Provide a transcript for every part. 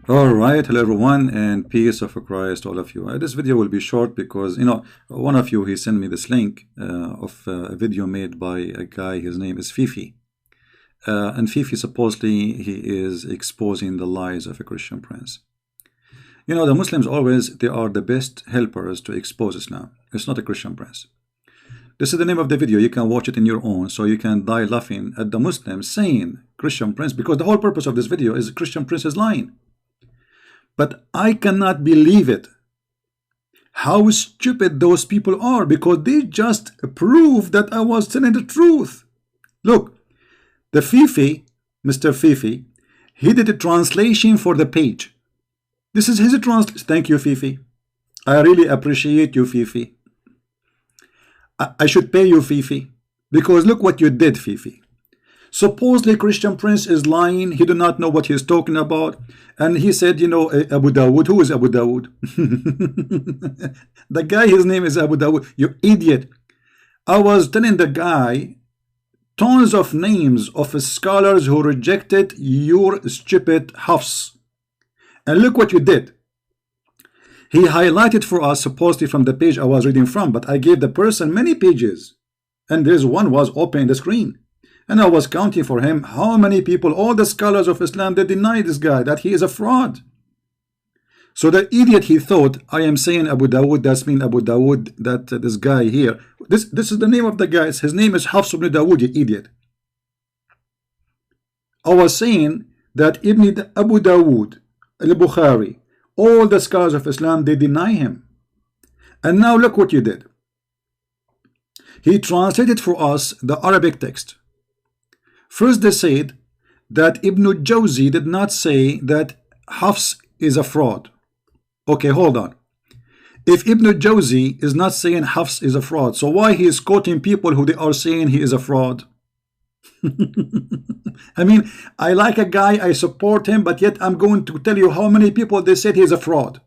All right, hello everyone, and peace of Christ, all of you. This video will be short because one of you he sent me this link of a video made by a guy. His name is Fifi, and Fifi supposedly he is exposing the lies of a Christian prince. You know, the Muslims always they are the best helpers to expose Islam. It's not a Christian prince. This is the name of the video. You can watch it in your own, so you can die laughing at the Muslims saying Christian prince, because the whole purpose of this video is Christian prince is lying. But I cannot believe it, how stupid those people are, because they just proved that I was telling the truth. Look, the Fifi, Mr. Fifi, he did a translation for the page. This is his translation. Thank you, Fifi. I really appreciate you, Fifi. I should pay you, Fifi, because look what you did, Fifi. Supposedly Christian prince is lying. He do not know what he's talking about. And he said, you know, Abu Dawood. Who is Abu Dawood? The guy, his name is Abu Dawood. You idiot. I was telling the guy tons of names of scholars who rejected your stupid Hafs. And look what you did. He highlighted for us supposedly from the page I was reading from, but I gave the person many pages. And there's one was open the screen. And I was counting for him how many people, all the scholars of Islam, they deny this guy, that he is a fraud. So the idiot, he thought I am saying Abu Dawood, that's mean Abu Dawood, that this guy here. This is the name of the guy. His name is Hafs ibn Dawood, you idiot. I was saying that Abu Dawood, al-Bukhari, all the scholars of Islam, they deny him. And now look what you did. He translated for us the Arabic text. First they said that Ibn Jawzi did not say that Hafs is a fraud. Okay, hold on. If Ibn Jawzi is not saying Hafs is a fraud, so why he is quoting people who they are saying he is a fraud? I mean, I like a guy, I support him, but yet I'm going to tell you how many people they said he is a fraud.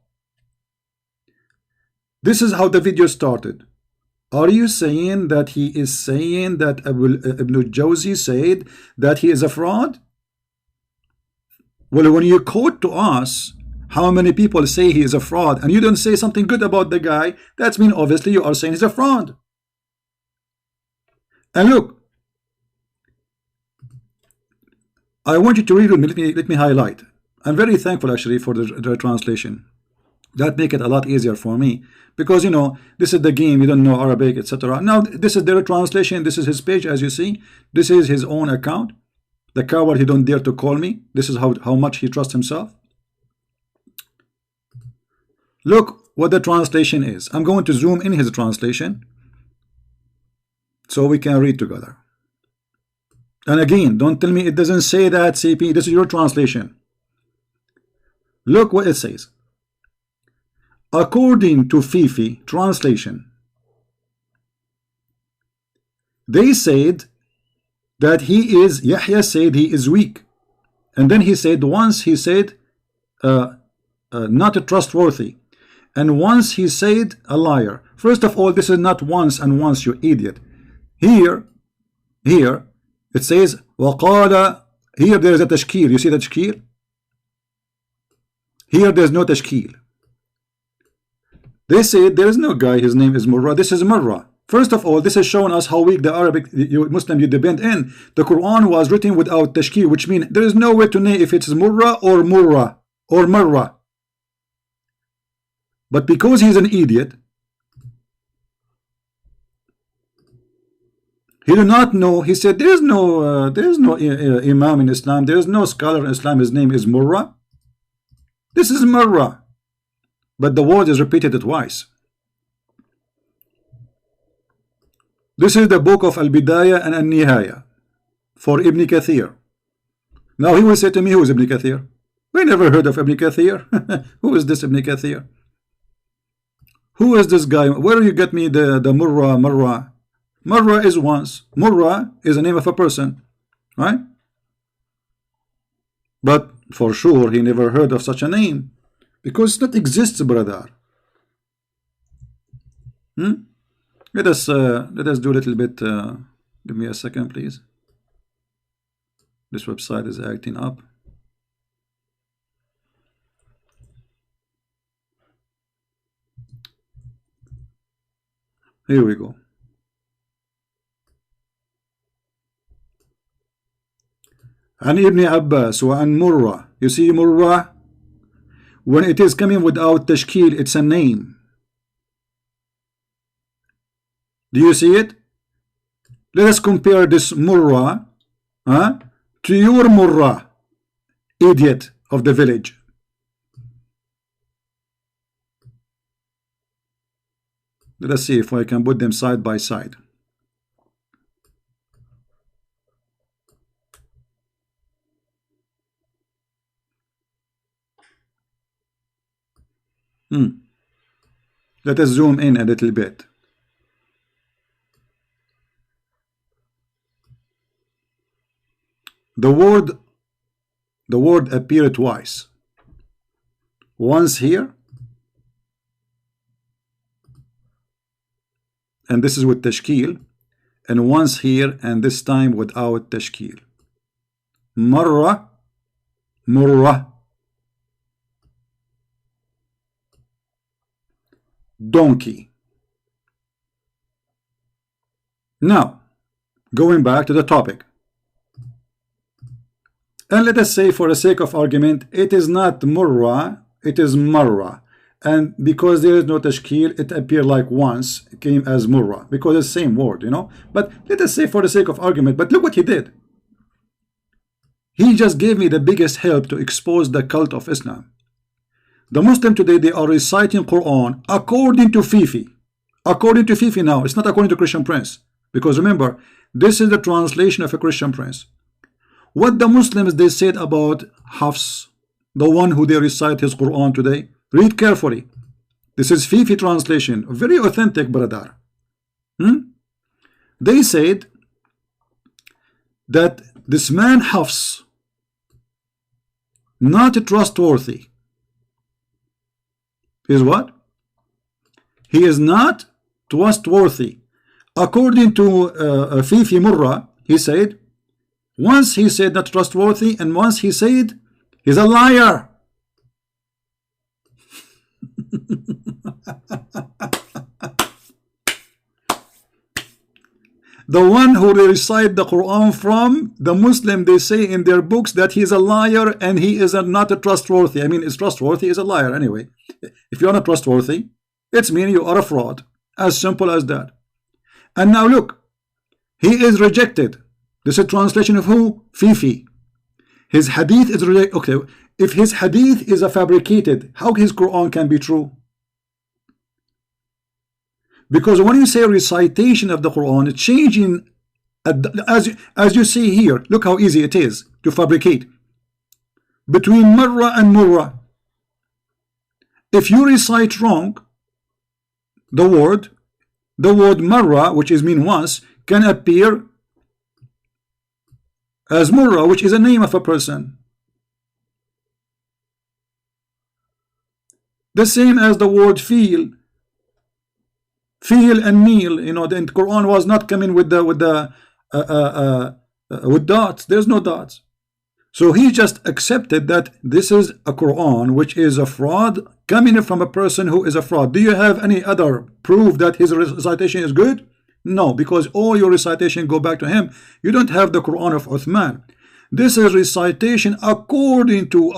This is how the video started. Are you saying that he is saying that Ibn Jawzi said that he is a fraud? Well, when you quote to us how many people say he is a fraud and you don't say something good about the guy, that's mean obviously you are saying he's a fraud. And look, I want you to read with me. Let me highlight. I'm very thankful actually for the translation. That make it a lot easier for me, because you know this is the game, you don't know Arabic, etc. Now this is their translation. This is his page, as you see. This is his own account. The coward, he don't dare to call me. This is how much he trusts himself. Look what the translation is. I'm going to zoom in his translation so we can read together. And again, don't tell me it doesn't say that, CP. This is your translation. Look what it says. According to Fifi translation, they said that he is, Yahya said he is weak. And then he said, once he said not trustworthy. And once he said a liar. First of all, this is not once and once, you idiot. Here, it says, وَقَالَ. Here there is a tashkil. You see the tashkil? Here there's no tashkil. They say there is no guy, his name is Murrah. This is Murrah. First of all, this is showing us how weak the Arabic Muslim you depend in. The Quran was written without tashkil, which means there is no way to know if it's Murrah or Murrah or Murrah. But because he's an idiot, he do not know. He said there is no Imam in Islam. There is no scholar in Islam. His name is Murrah. This is Murrah. But the word is repeated twice. This is the book of Al-Bidayah and Al-Nihaya for Ibn Kathir. Now he will say to me, who is Ibn Kathir? We never heard of Ibn Kathir. Who is this Ibn Kathir? Who is this guy? Where do you get me the Murrah? Murrah is once. Murrah is the name of a person, right? But for sure he never heard of such a name. Because it not exists, brother. Let us do a little bit. Give me a second, please. This website is acting up. Here we go. عن ابن عباس وعن مرة. You see مرة, when it is coming without tashkil, it's a name. Do you see it? Let us compare this Murra to your Murra, idiot of the village. Let us see if I can put them side by side. Let us zoom in a little bit. The word appeared twice. Once here, and this is with tashkil, and once here, and this time without tashkil. Marra, murra. Donkey. Now, going back to the topic. And let us say, for the sake of argument, it is not murra, it is marra. And because there is no tashkil, it appeared like once, it came as murra, because it's the same word, you know. But let us say for the sake of argument, but look what he did. He just gave me the biggest help to expose the cult of Islam. The Muslim today, they are reciting Qur'an according to Fifi. According to Fifi now, it's not according to Christian Prince. Because remember, this is the translation of a Christian Prince. What the Muslims they said about Hafs, the one who they recite his Qur'an today, read carefully. This is Fifi translation, very authentic, brother. They said that this man Hafs, not trustworthy. Is what? He is not trustworthy. According to Fifi Murra, he said, once he said not trustworthy, and once he said he's a liar. The one who they recite the Quran from, the Muslim, they say in their books that he's a liar and he is not a trustworthy. I mean, is trustworthy is a liar anyway. If you're not trustworthy, it's mean you are a fraud. As simple as that. And now look, he is rejected. This is a translation of who? Fifi. His hadith is rejected. Okay, if his hadith is a fabricated, how his Quran can be true? Because when you say recitation of the Quran, it's changing, as you see here. Look how easy it is to fabricate between marra and murra. If you recite wrong, the word marra, which is mean once, can appear as murra, which is a name of a person. The same as the word feel and meal, you know, the Quran was not coming with dots. There's no dots. So he just accepted that this is a Quran which is a fraud coming from a person who is a fraud. Do you have any other proof that his recitation is good? No, because all your recitation go back to him. You don't have the Quran of Uthman. This is recitation according to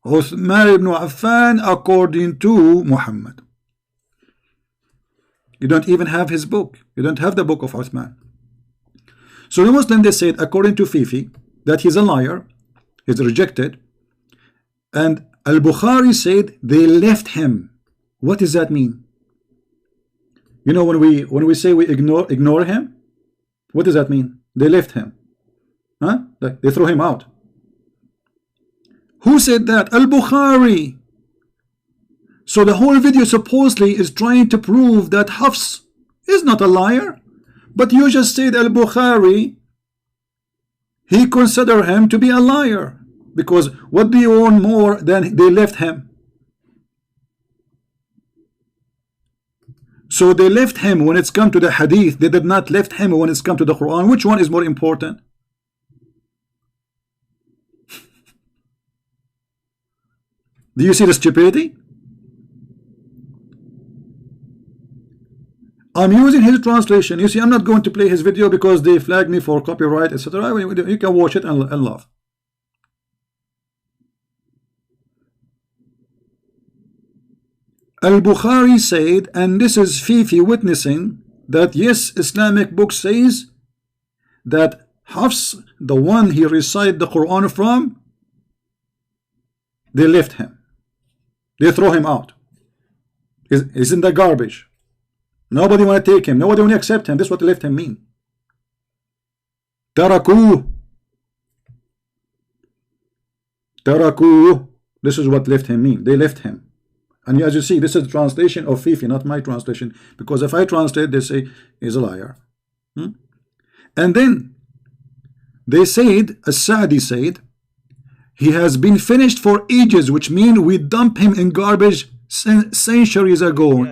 Uthman ibn Affan, according to Muhammad. You don't even have his book. You don't have the book of Uthman. So the Muslim, they said, according to Fifi, that he's a liar, he's rejected. And Al-Bukhari said they left him. What does that mean? You know, when we say we ignore him, what does that mean? They left him. Huh? They threw him out. Who said that? Al-Bukhari. So the whole video supposedly is trying to prove that Hafs is not a liar. But you just said Al-Bukhari, he considered him to be a liar. Because what do you want more than they left him? So they left him when it's come to the hadith. They did not left him when it's come to the Quran. Which one is more important? Do you see the stupidity? I'm using his translation. You see, I'm not going to play his video because they flag me for copyright, etc. You can watch it and laugh. Al-Bukhari said, and this is Fifi witnessing, that yes, Islamic book says that Hafs, the one he recited the Quran from, they left him. They throw him out. He's in the garbage. Nobody want to take him. Nobody want to accept him. This is what left him mean. Taraku. Taraku. This is what left him mean. They left him. And as you see, this is the translation of Fifi, not my translation. Because if I translate, they say he's a liar. And then they said, As-Sa'di said, he has been finished for ages, which means we dump him in garbage centuries ago.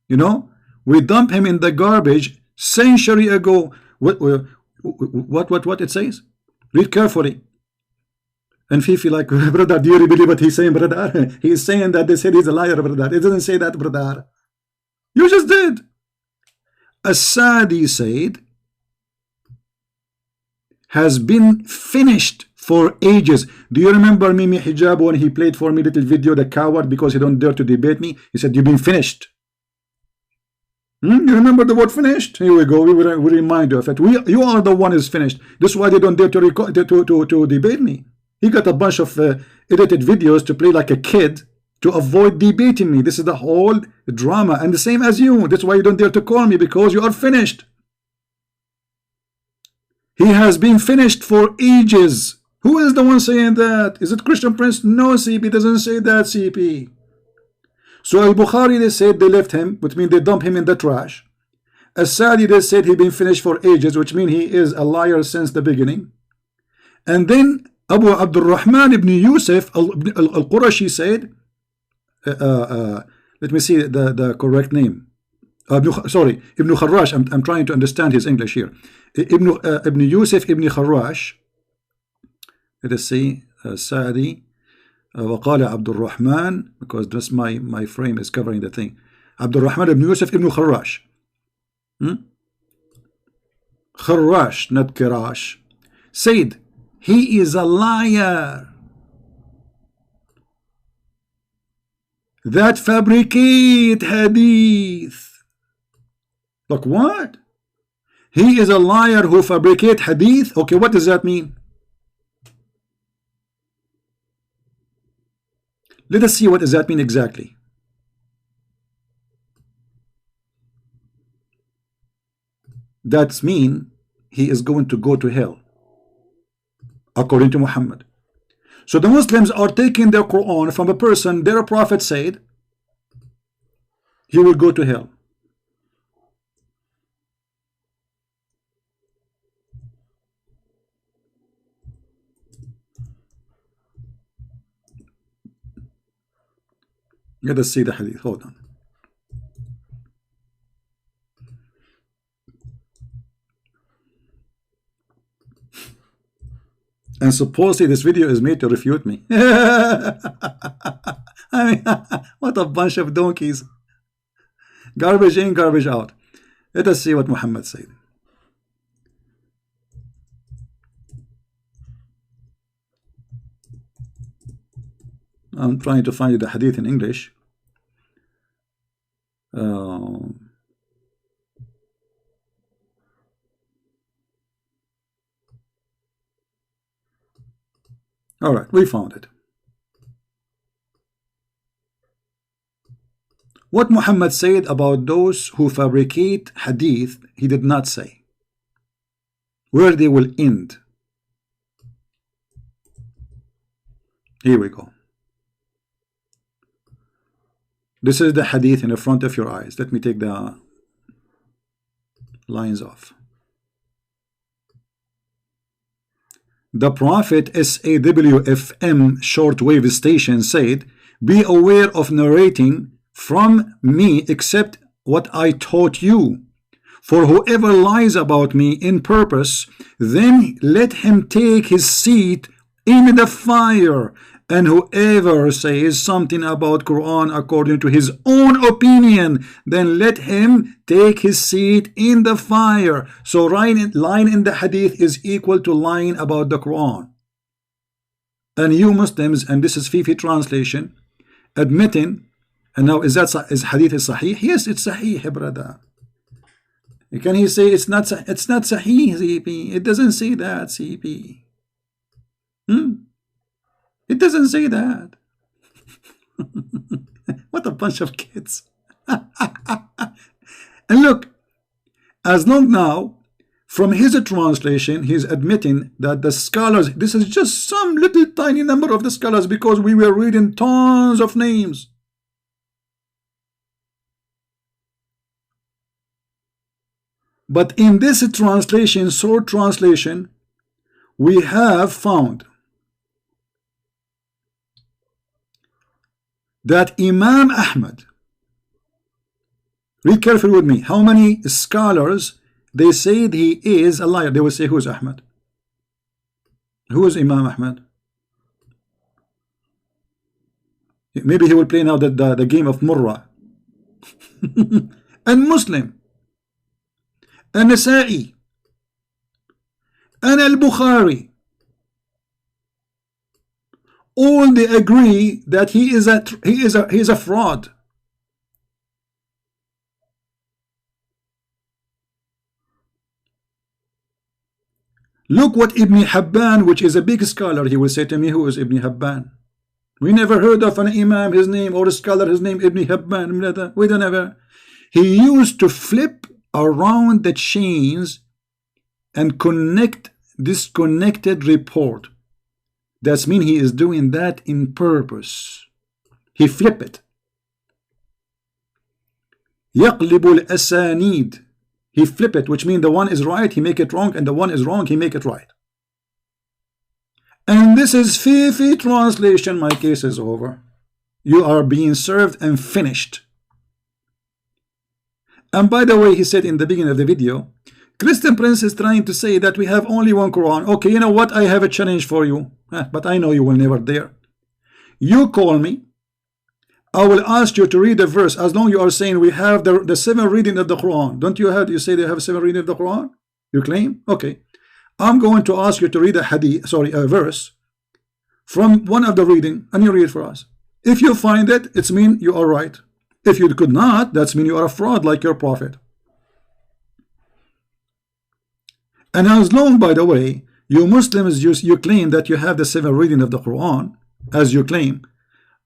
You know, we dump him in the garbage century ago. What it says? Read carefully. And Fifi like, brother, do you really believe what he's saying, brother? He's saying that they said he's a liar, brother. It doesn't say that, brother. You just did. As-Sa'di said, has been finished for ages. Do you remember Mimi Hijab when he played for me little video, the coward, because he don't dare to debate me? He said, you've been finished. You remember the word finished? Here we go. We remind you of it. You are the one who's finished. This is why they don't dare to debate me. He got a bunch of edited videos to play like a kid to avoid debating me. This is the whole drama. And the same as you. That's why you don't dare to call me, because you are finished. He has been finished for ages. Who is the one saying that? Is it Christian Prince? No, CP doesn't say that, CP. So Al-Bukhari, they said they left him, which means they dumped him in the trash. As-Sa'di, they said he's been finished for ages, which means he is a liar since the beginning. And then Abu Abdurrahman ibn Yusuf al-Qurashi said, let me see the correct name. Sorry, Ibn Kharrash. I'm trying to understand his English here. Ibn Yusuf ibn Kharrash. Let us see. Sa'di. وقال عبد الرحمن, because this my frame is covering the thing. Abdul Rahman ibn Yusuf ibn Kharrash. Kharrash, not Kirash. Said he is a liar that fabricate hadith. Look, what? He is a liar who fabricate hadith. Okay, what does that mean? Let us see what does that mean exactly. That's mean he is going to go to hell, according to Muhammad. So the Muslims are taking their Quran from a person their prophet said he will go to hell. Let us see the hadith. Hold on. And supposedly this video is made to refute me. I mean, what a bunch of donkeys. Garbage in, garbage out. Let us see what Muhammad said. I'm trying to find the hadith in English. All right, we found it. What Muhammad said about those who fabricate hadith, he did not say where they will end. Here we go. This is the hadith in the front of your eyes. Let me take the lines off. The Prophet SAWFM shortwave station said, be aware of narrating from me except what I taught you. For whoever lies about me in purpose, then let him take his seat in the fire And whoever says something about Quran according to his own opinion, then let him take his seat in the fire. So lying in the hadith is equal to lying about the Quran. And you Muslims, and this is Fifi translation, admitting, and now is hadith is sahih? Yes, it's sahih, brother. Can he say it's not sahih, CP? It doesn't say that, CP. It doesn't say that. What a bunch of kids. And look, as long now, from his translation, he's admitting that the scholars, this is just some little tiny number of the scholars, because we were reading tons of names. But in this translation, short translation, we have found that Imam Ahmad, read carefully with me, how many scholars they said he is a liar? They will say, who is Ahmad? Who is Imam Ahmad? Maybe he will play now the game of Murrah. And Muslim, and Nasa'i, and Al-Bukhari, all they agree that he is a fraud. Look what Ibn Habban, which is a big scholar, he will say to me, who is Ibn Habban? We never heard of an imam, his name, or a scholar, his name Ibn Habban. We don't ever. He used to flip around the chains and connect disconnected report. That's mean he is doing that in purpose. He flip it. يقلب الأسانيد. He flip it, which means the one is right, he make it wrong, and the one is wrong, he make it right. And this is Fifi translation. My case is over. You are being served and finished. And by the way, he said in the beginning of the video, Christian Prince is trying to say that we have only one Quran. Okay, you know what? I have a challenge for you. But I know you will never dare. You call me. I will ask you to read a verse. As long as you are saying we have the 7 reading of the Quran. Don't you have? You say they have 7 reading of the Quran? You claim? Okay. I'm going to ask you to read a hadith, a verse from one of the reading, and you read for us. If you find it, it's mean you are right. If you could not, that's mean you are a fraud like your prophet. And as long, by the way, you Muslims, you claim that you have the 7 reading of the Quran, as you claim.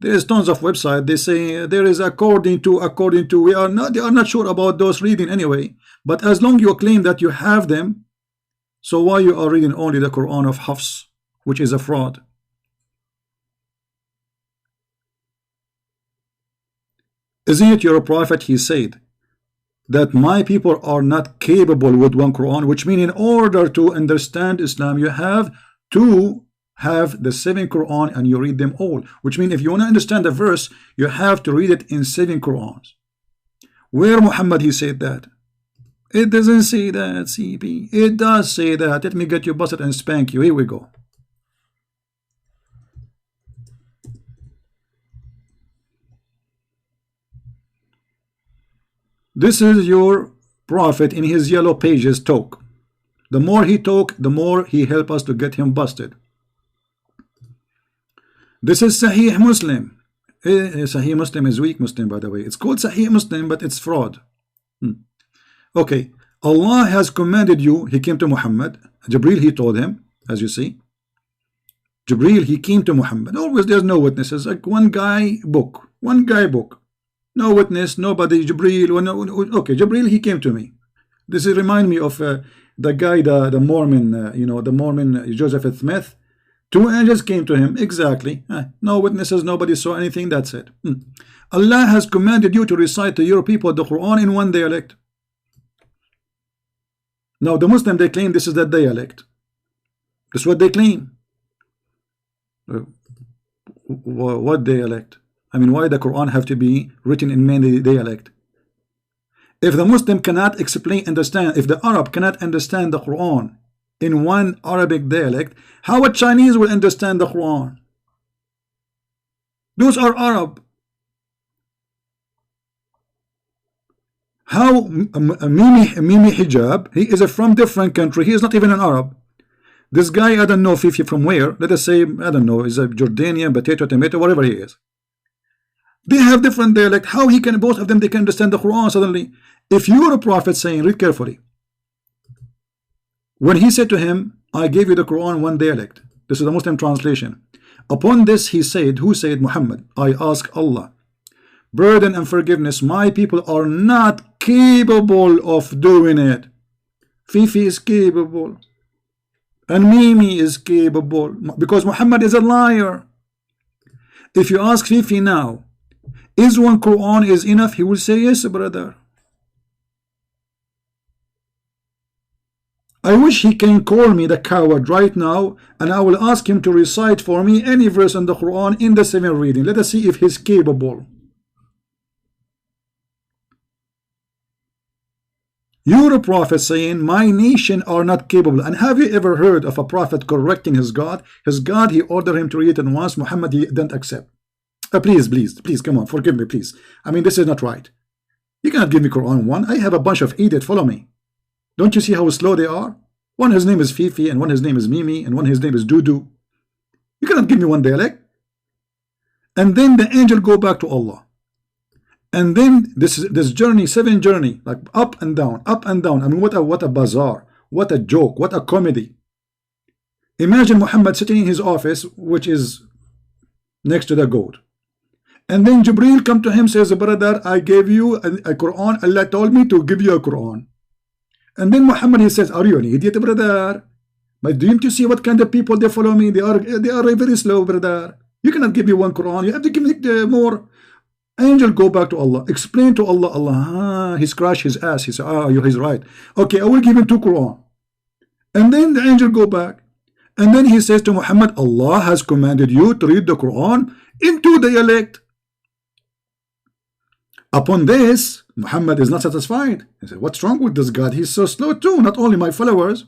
There is tons of website. They say there is according to. They are not sure about those reading anyway. But as long you claim that you have them, so why you are reading only the Quran of Hafs, which is a fraud? Isn't it your prophet? He said that my people are not capable with one Quran, which means in order to understand Islam, you have to have the 7 Quran and you read them all. Which means if you want to understand a verse, you have to read it in 7 Qurans. Where Muhammad he said that? It doesn't say that, CP. It does say that. Let me get you busted and spank you. Here we go. This is your prophet in his yellow pages talk. The more he talk, the more he help us to get him busted. This is Sahih Muslim. Sahih Muslim is weak Muslim, by the way. It's called Sahih Muslim, but it's fraud. Okay, Allah has commanded you. He came to Muhammad. Jibril, he told him, as you see. Jibril, he came to Muhammad. Always there's no witnesses. Like one guy book. No witness, nobody. Jibril. Okay, Jibril, he came to me. This is remind me of the guy, the Mormon, the Mormon Joseph Smith. 2 angels came to him. Exactly. No witnesses, nobody saw anything. That's it. Allah has commanded you to recite to your people the Quran in one dialect. Now the Muslim, they claim this is the dialect. This is what they claim. What dialect? I mean, why the Quran have to be written in many dialect? If the Muslim cannot understand, if the Arab cannot understand the Quran in one Arabic dialect, how a Chinese will understand the Quran? Those are Arab. How Mimi Hijab, he is from different country, he is not even an Arab. This guy, I don't know Fifi from where, let us say, I don't know, is a Jordanian, potato, tomato, whatever he is. They have different dialect. How he can, both of them, they can understand the Quran suddenly? If you are a prophet saying, read carefully, when he said to him, I gave you the Quran one dialect, this is the Muslim translation. Upon this he said, who said? Muhammad, I ask Allah burden and forgiveness, my people are not capable of doing it. Fifi is capable and Mimi is capable, because Muhammad is a liar. If you ask Fifi now, is one Quran is enough, he will say yes, brother. I wish he can call me the coward right now, and I will ask him to recite for me any verse in the Quran in the 7th reading. Let us see if he's capable. You're a prophet saying my nation are not capable. And have you ever heard of a prophet correcting his God? His God, he ordered him to read it once. Muhammad, he didn't accept. Please, come on, forgive me, please. I mean, this is not right. You cannot give me Quran 1. I have a bunch of idiots, follow me. Don't you see how slow they are? One his name is Fifi, and one his name is Mimi, and one his name is Dudu. You cannot give me one dialect. And then the angel go back to Allah. And then this journey, 7 journey, like up and down, up and down. I mean, what a bazaar, what a joke, what a comedy. Imagine Muhammad sitting in his office, which is next to the goat. And then Jibreel come to him, says, brother, I gave you a Quran. Allah told me to give you a Quran. And then Muhammad, he says, are you an idiot, brother? But didn't you see what kind of people they follow me? They are very slow, brother. You cannot give me one Quran. You have to give me more. Angel go back to Allah, explain to Allah. Allah, he scratched his ass. He said, he's right. Okay, I will give him 2 Quran. And then the angel go back. And then he says to Muhammad, Allah has commanded you to read the Quran in 2 dialect. Upon this, Muhammad is not satisfied. He said, what's wrong with this God? He's so slow too, not only my followers.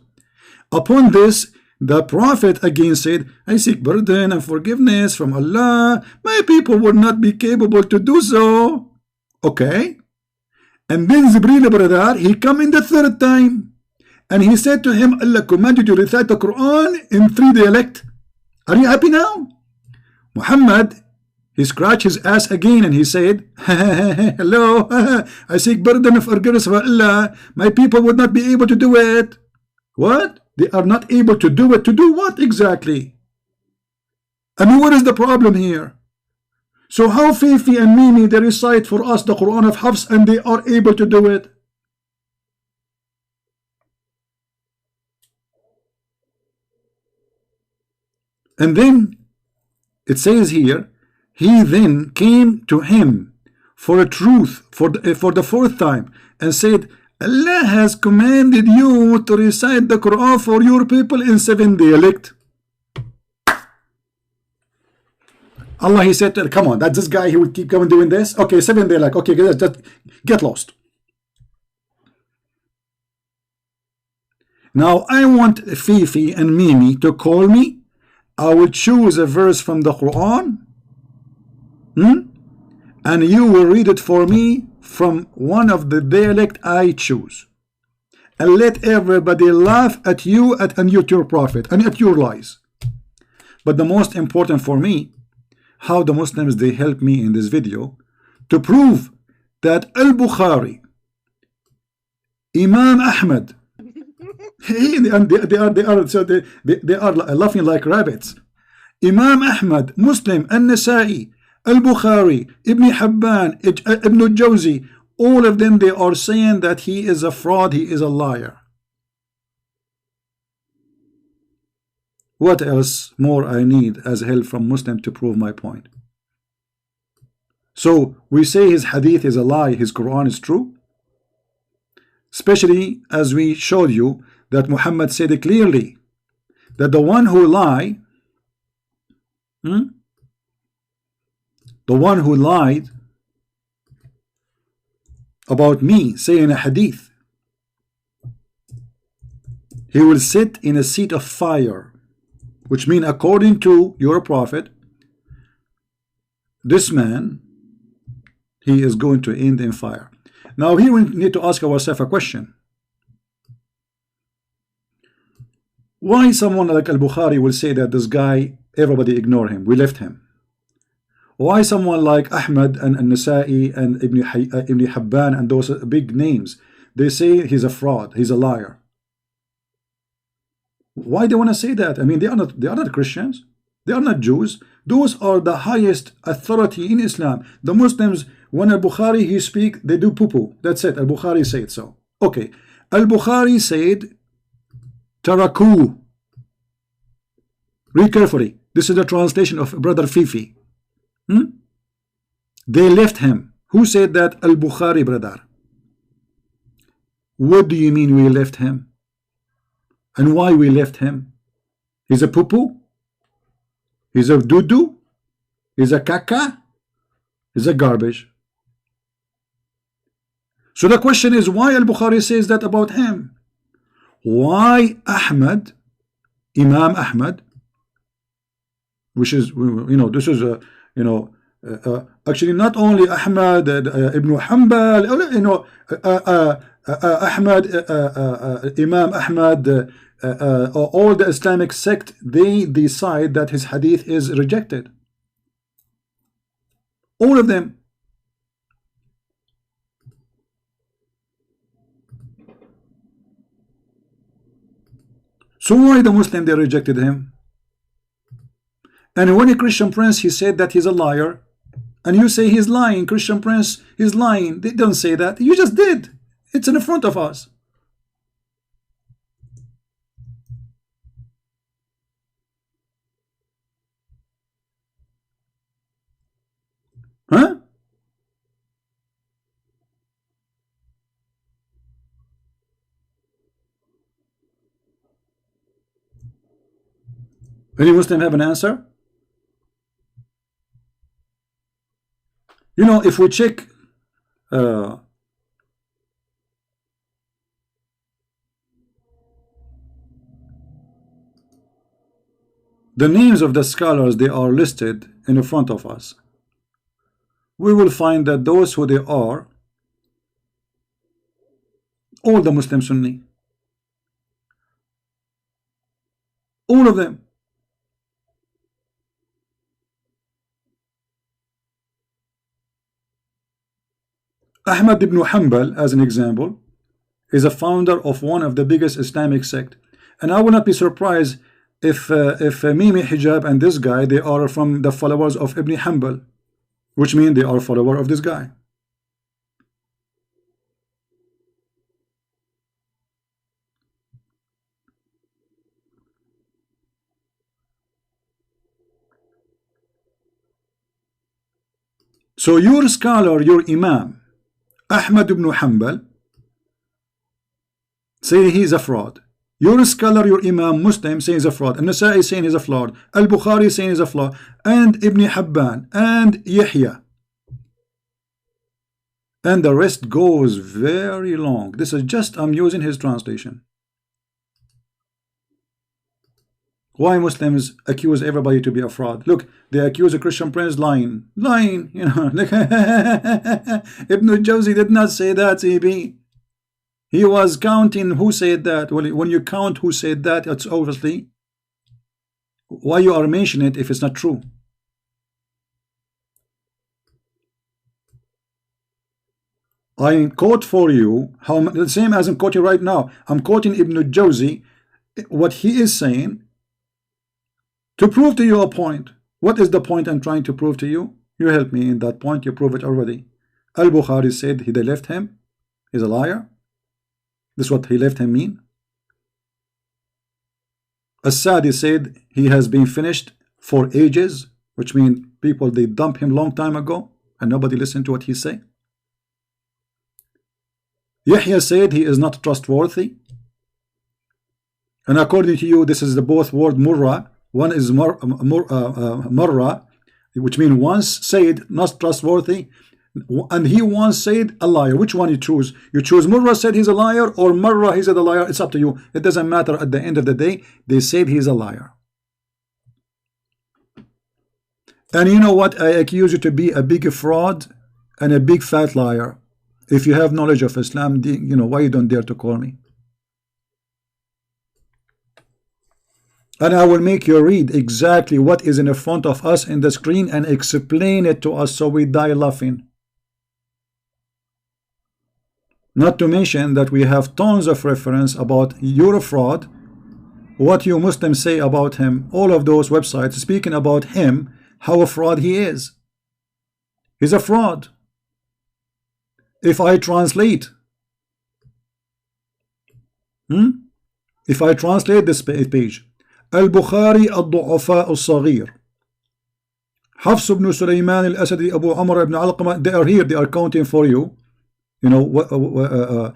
Upon this, the Prophet again said, I seek pardon and forgiveness from Allah. My people would not be capable to do so. Okay. And then Jibreel, brother, he come in the 3rd time. And he said to him, Allah commanded you to recite the Quran in 3 dialect. Are you happy now? Muhammad, he scratched his ass again and he said, hello, I seek pardon and forgiveness from Allah. My people would not be able to do it. What? They are not able to do it. To do what exactly? I mean, what is the problem here? So how Fifi and Mimi, they recite for us the Quran of Hafs and they are able to do it? And then it says here, he then came to him for a truth for the 4th time and said, Allah has commanded you to recite the Quran for your people in 7 dialect. Allah, he said, come on, that's this guy, he would keep going doing this. Okay, 7 dialect. Okay, just get lost. Now I want Fifi and Mimi to call me. I will choose a verse from the Quran, and you will read it for me from one of the dialect I choose, and let everybody laugh at you and at your prophet and at your lies. But the most important for me, how the Muslims, they help me in this video to prove that Al-Bukhari, Imam Ahmad, they are laughing like rabbits. Imam Ahmad, Muslim, An-Nasa'i, Al-Bukhari, Ibn Hibban, Ibn al-Jawzi, all of them, they are saying that he is a fraud, he is a liar. What else more I need as help from Muslim to prove my point? So we say his hadith is a lie, his Quran is true, especially as we showed you that Muhammad said it clearly that the one who lied, the one who lied about me saying a hadith, he will sit in a seat of fire, which means according to your prophet, this man, he is going to end in fire. Now here we need to ask ourselves a question. Why someone like Al-Bukhari will say that this guy, everybody ignore him, we left him? Why someone like Ahmad and An-Nasa'i and Ibn Hibban and those big names, they say he's a fraud, he's a liar? Why they want to say that? I mean, they are not Christians, they are not Jews. Those are the highest authority in Islam. The Muslims, when Al-Bukhari he speak, they do poo-poo. That's it. Al-Bukhari said so. Okay. Al-Bukhari said Taraku. Read carefully. This is the translation of Brother Fifi. They left him. Who said that? Al-Bukhari, brother. What do you mean we left him? And why we left him? He's a poo-poo? He's a doo-doo? He's a caca? He's a garbage. So the question is, why Al-Bukhari says that about him? Why Ahmad, Imam Ahmad, which is, this is actually not only Ahmad, Ibn Hanbal, Ahmad, Imam Ahmad, all the Islamic sect, they decide that his hadith is rejected. All of them. So why the Muslim, they rejected him? And when a Christian prince, he said that he's a liar, and you say he's lying, Christian prince, he's lying. They don't say that. You just did. It's in front of us. Huh? Any Muslim have an answer? If we check the names of the scholars, they are listed in front of us. We will find that those who they are, all the Muslim Sunni, all of them. Ahmad ibn Hanbal, as an example, is a founder of one of the biggest Islamic sect, and I will not be surprised if Mimi Hijab and this guy, they are from the followers of Ibn Hanbal, which means they are follower of this guy. So your scholar, your Imam Ahmad ibn Hanbal, say he's a fraud. Your scholar, your Imam Muslim, saying he's a fraud. An-Nasa'i saying he's a fraud. Al-Bukhari saying he's a fraud. And Ibn Hibban and Yahya. And the rest goes very long. This is just, I'm using his translation. Why Muslims accuse everybody to be a fraud? Look, they accuse a Christian prince lying. Lying, Ibn Jawzi did not say that, CB. He was counting who said that. Well, when you count who said that, it's obviously why you are mentioning it if it's not true. I quote for you, the same as I'm quoting right now. I'm quoting Ibn Jawzi, what he is saying, to prove to you a point. What is the point I'm trying to prove to you? You help me in that point. You prove it already. Al-Bukhari said they left him. He's a liar. This is what he left him mean. As-Sadi said he has been finished for ages, which means people, they dump him long time ago and nobody listened to what he say. Yahya said he is not trustworthy. And according to you, this is the both word murra. One is marra, which means once said not trustworthy, and he once said a liar. Which one you choose? You choose Murra said he's a liar, or Marra he said a liar. It's up to you. It doesn't matter. At the end of the day, they said he's a liar. And you know what? I accuse you to be a big fraud and a big fat liar. If you have knowledge of Islam, you know, why you don't dare to call me? And I will make you read exactly what is in front of us in the screen and explain it to us so we die laughing. Not to mention that we have tons of reference about your fraud, what you Muslims say about him, all of those websites speaking about him, how a fraud he is. He's a fraud. If I translate, if I translate this page, البخاري الضعفاء الصغير حفص بن سليمان الأسدي أبو عمر بن علقمة, they are here, they are counting for you. You know,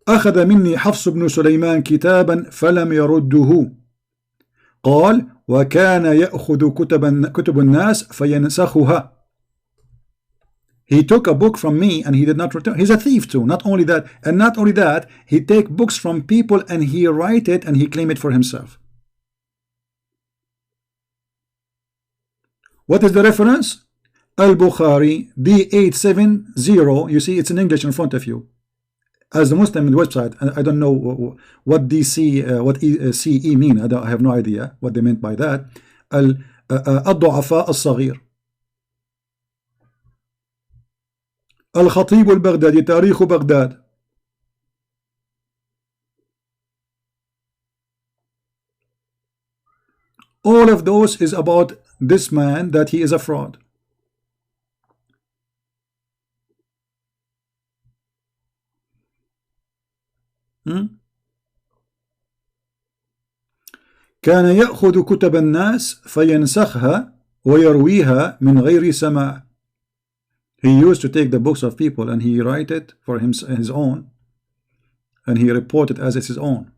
أخذ مني حفص بن سليمان كتابا فلم يرده قال وكان يأخذ كتب الناس فينسخها. He took a book from me and he did not return. He's a thief too. Not only that, and not only that, he take books from people and he write it and he claim it for himself. What is the reference? Al-Bukhari D870. You see, it's in English in front of you. As the Muslim website, I don't know what DC, what CE mean. I have no idea what they meant by that. Al-Du'afa al-Saghir. Al-Khatib al-Baghdadi, Tarikh Baghdad. All of those is about this man, that he is a fraud. كان يأخذ كتب الناس فينسخها ويرويها من غير سماع. He used to take the books of people and he write it for his own, and he report it as it's his own.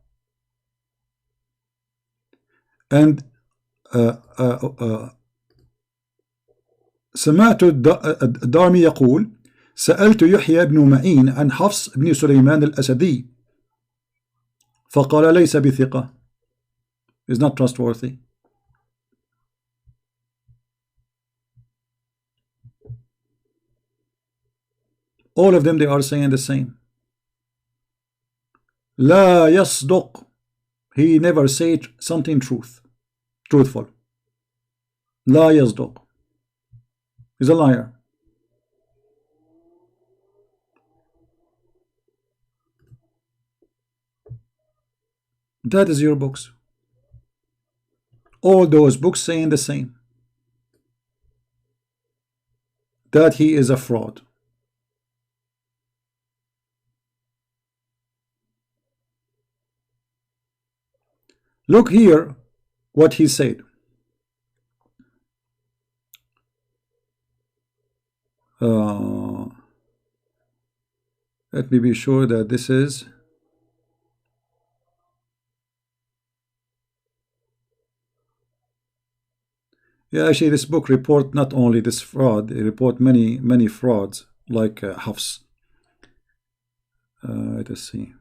And سمعت الدارمي يقول سألت يحيى بن معين عن حفص بن سليمان الأسدي فقال ليس بثقة. Is not trustworthy. All of them, they are saying the same. لا يصدق. He never said something truthful. لا يصدق. He's a liar. That is your books. All those books saying the same, that he is a fraud. Look here what he said. Let me be sure that this is actually this book report not only this fraud, it report many frauds like Hafs. Let us see.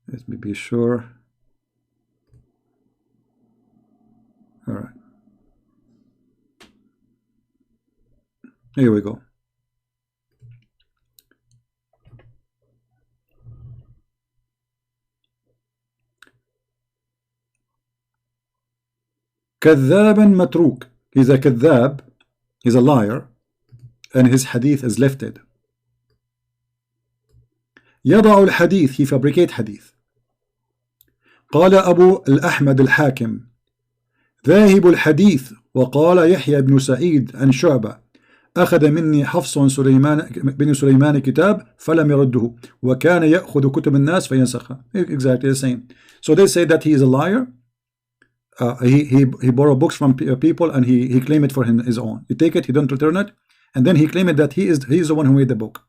Let me be sure. All right. Here we go. كذاب متروك. He's a كذاب, he's a liar, and his hadith is lifted. يضع الحديث, he fabricate hadith. قال أبو الأحمد الحاكم ذاهب الحديث. وقال يحيى بن سعيد عن شعبة أخذ مني حفص بن سليمان كتاب فلم يرده وكان يأخذ كتب الناس فينسخها. Exactly the same. So they say that he is a liar. He borrowed books from people and he claimed it for his own. He take it, he don't return it, and then he claimed that he is the one who made the book.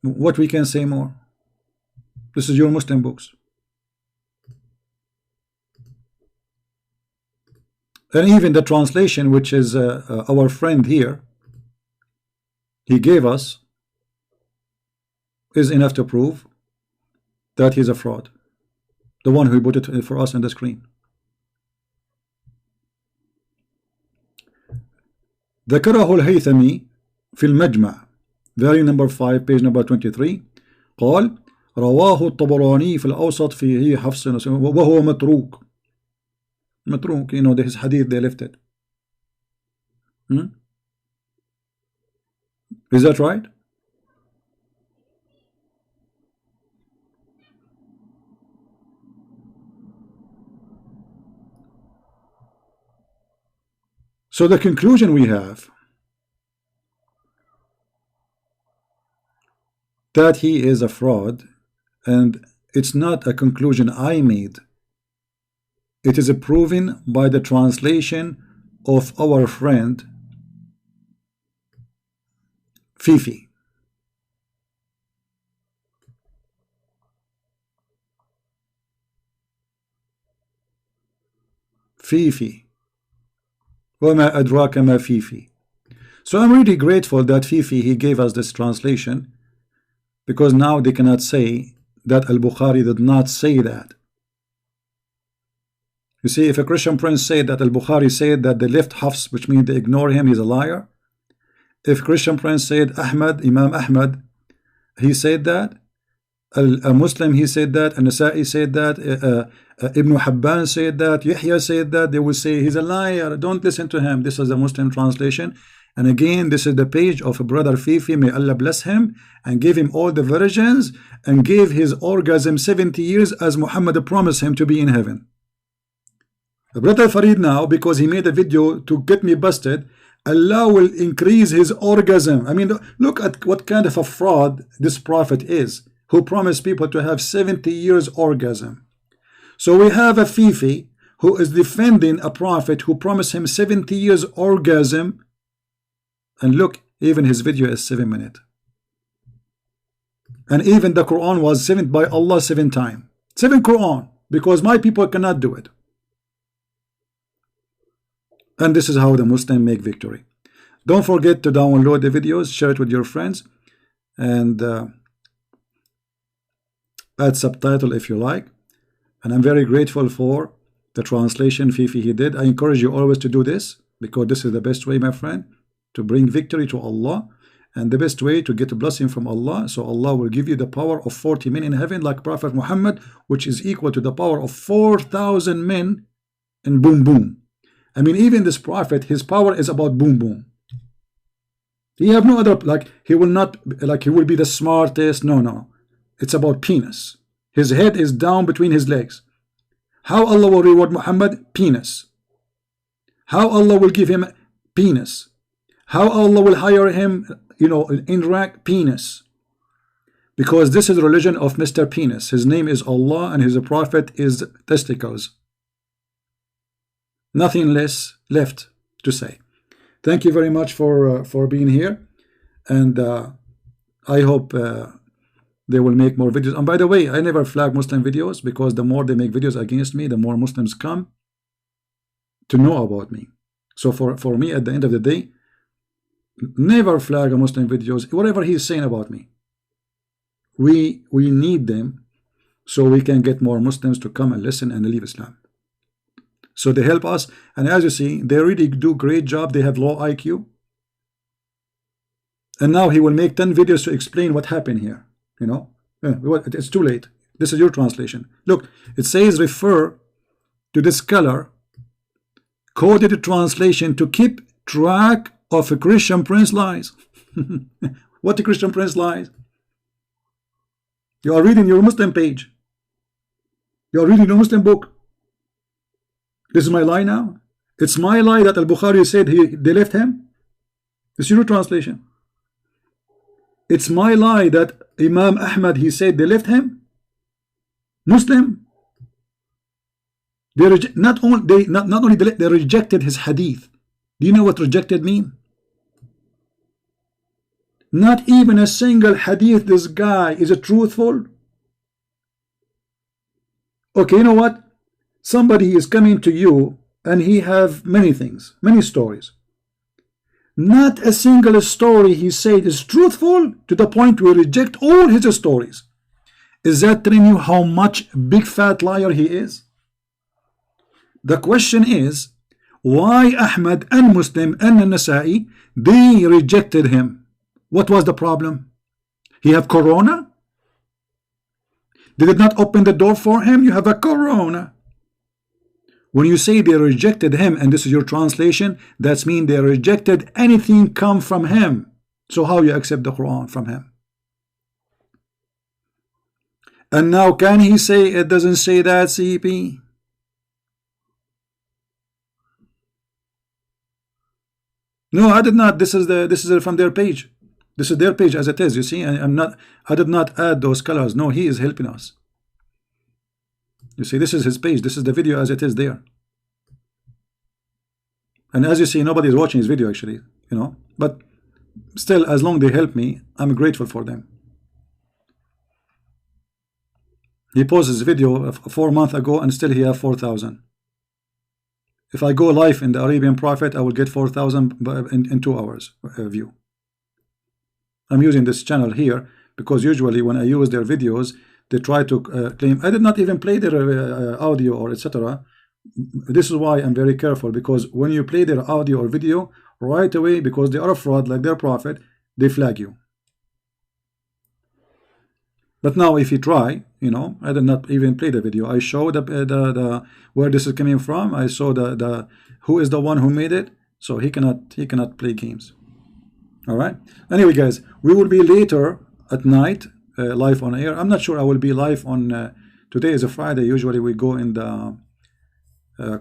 What we can say more? This is your Muslim books. And even the translation, which is our friend here, he gave us, is enough to prove that he's a fraud. The one who put it for us on the screen. ذكره الهيثمي في المجمع volume number 5 page number 23 قال رواه الطبراني في الأوسط فيه حفص وهو متروك. متروك, you know, his hadith, they left it. Is that right? So the conclusion we have that he is a fraud, and it's not a conclusion I made. It is proven by the translation of our friend Fifi. Fifi. وَمَا أَدْرَاكَ مَا فِيفِي. So I'm really grateful that Fifi, he gave us this translation, because now they cannot say that Al-Bukhari did not say that. You see, if a Christian prince said that Al-Bukhari said that they left Hafs, which means they ignore him, he's a liar. If Christian prince said Imam Ahmad, he said that, a Muslim, he said that, and Nasa'i said that, Ibn Habban said that, Yahya said that, they will say he's a liar, don't listen to him. This is the Muslim translation. And again, this is the page of brother Fifi, may Allah bless him, and give him all the versions, and gave his orgasm 70 years as Muhammad promised him to be in heaven. Brother Farid now, because he made a video to get me busted, Allah will increase his orgasm. I mean, look at what kind of a fraud this prophet is, who promised people to have 70 years orgasm. So we have a Fifi who is defending a prophet who promised him 70 years orgasm, and look, even his video is 7 minutes. And even the Quran was sent by Allah 7 times. 7 Quran, because my people cannot do it. And this is how the Muslim make victory. Don't forget to download the videos, share it with your friends, and add subtitle if you like. And I'm very grateful for the translation Fifi he did. I encourage you always to do this, because this is the best way, my friend, to bring victory to Allah, and the best way to get a blessing from Allah. So Allah will give you the power of 40 men in heaven like Prophet Muhammad, which is equal to the power of 4,000 men in boom boom. I mean, even this prophet, his power is about boom boom. He have no other, like, he will not, like, he will be the smartest. No. It's about penis. His head is down between his legs. How Allah will reward Muhammad? Penis. How Allah will give him? Penis. How Allah will hire him, you know, in rank? Penis. Because this is the religion of Mr. Penis. His name is Allah, and his prophet is testicles. Nothing less left to say. Thank you very much for being here, and I hope they will make more videos. And by the way, I never flag Muslim videos, because the more they make videos against me, the more Muslims come to know about me. So for me, at the end of the day, never flag a Muslim videos, whatever he's saying about me. We need them so we can get more Muslims to come and listen and leave Islam. So they help us, and as you see, they really do great job. They have low IQ, and now he will make 10 videos to explain what happened here. You know, it's too late. This is your translation. Look, it says refer to the scholar coded translation to keep track of a Christian prince lies. What the Christian prince lies? You are reading your Muslim page. You are reading your Muslim book. This is my lie now. It's my lie that Al-Bukhari said they left him. This is your translation. It's my lie that Imam Ahmad, he said they left him. Muslim. They not only they rejected his hadith. Do you know what rejected mean? Not even a single hadith this guy is truthful. Okay, you know what? Somebody is coming to you and he have many things, many stories. Not a single story he said is truthful to the point we reject all his stories. Is that telling you how much big fat liar he is? The question is, why Ahmad and Muslim and Nasa'i, they rejected him? What was the problem? He have corona? They did not open the door for him. You have a corona. When you say they rejected him, and this is your translation, that's mean they rejected anything come from him. So how you accept the Quran from him? And now can he say it doesn't say that, CP? No, I did not. This is from their page. This is their page as it is. You see, I did not add those colors. No, he is helping us. You see, this is his page. This is the video as it is there. And as you see, nobody is watching his video actually, you know. But still, as long as they help me, I'm grateful for them. He posted his video 4 months ago and still he have 4,000. If I go live in the Arabian Prophet, I will get 4,000 in 2 hours view. I'm using this channel here because usually when I use their videos, they try to claim I did not even play their audio or etc. This is why I'm very careful, because when you play their audio or video right away, because they are a fraud like their prophet, they flag you. But now if you try, you know, I did not even play the video. I showed the where this is coming from. I saw the who is the one who made it, so he cannot play games. All right. Anyway, guys, we will be later at night live on air. I'm not sure I will be live on today is a Friday. Usually we go in the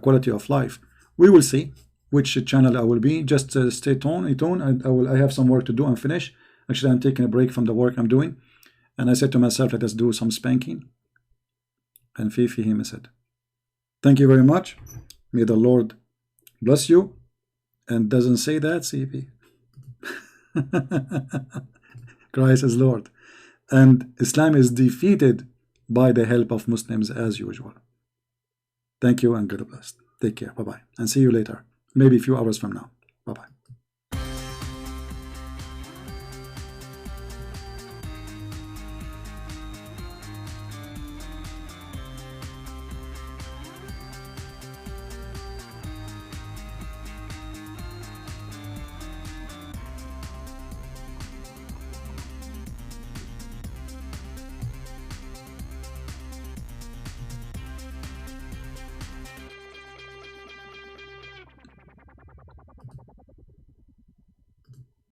quality of life. We will see which channel I will be. Just stay tuned. I have some work to do and finish. Actually, I'm taking a break from the work I'm doing. And I said to myself, let us do some spanking. And Fifi, he missed it. Thank you very much. May the Lord bless you. And doesn't say that, CP. Christ is Lord. And Islam is defeated by the help of Muslims as usual. Thank you and God bless. Take care. Bye-bye. And see you later. Maybe a few hours from now. Bye-bye.